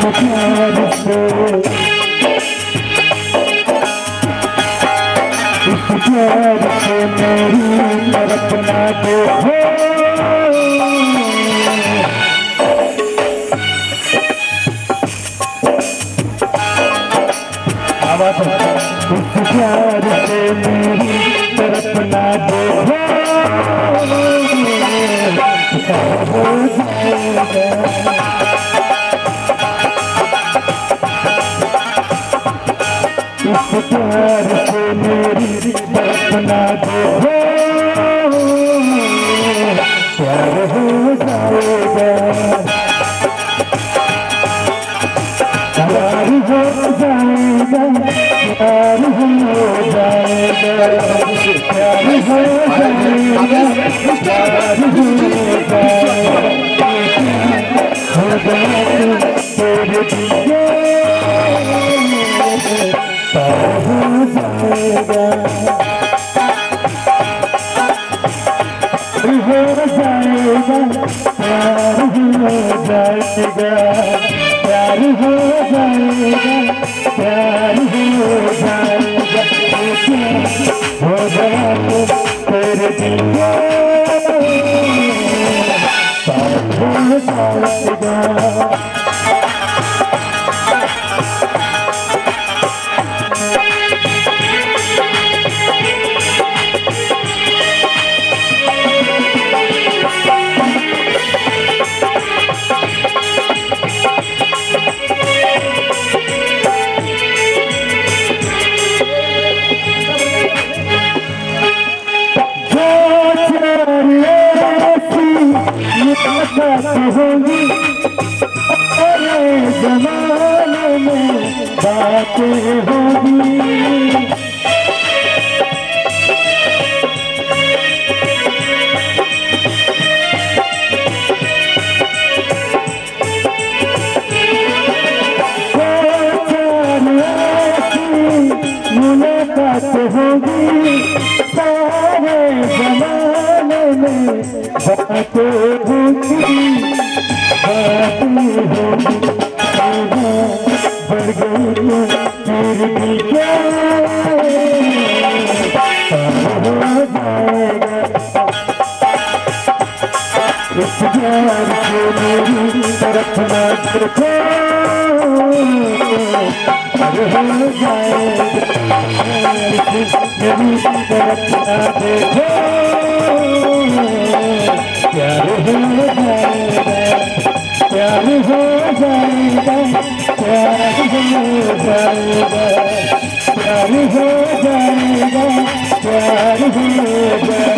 प्यार से इस प्यार से मेरी तरफ ना देखो इस प्यार से मेरी तरफ ना देखो हो जाएगा इस प्यार से मेरी तरफ ना देखो प्यार हो जाएगा प्यार हो जाएगा प्यार हो जाएगा प्यार हो जाएगा प्यार हो जाएगा तेरे दिए प्यार हो जाएगा प्यार हो जाएगा प्यार हो जाएगा प्यार हो जाएगा हो गया तो तेरे दिल प्यार हो जाएगा होगी अरे जमाने में बातें होगी मुलाकात होगी सारे जमाने में बातें होगी बढ़ गई मेरी क्या हो जाएगा इस प्यार से मेरी तरफ ना देखो हो जाएगा मेरी तरफ ना देखो प्यार हो जाएगा प्यार हो जाएगा प्यार हो जाएगा प्यार हो जाएगा प्यार हो जाएगा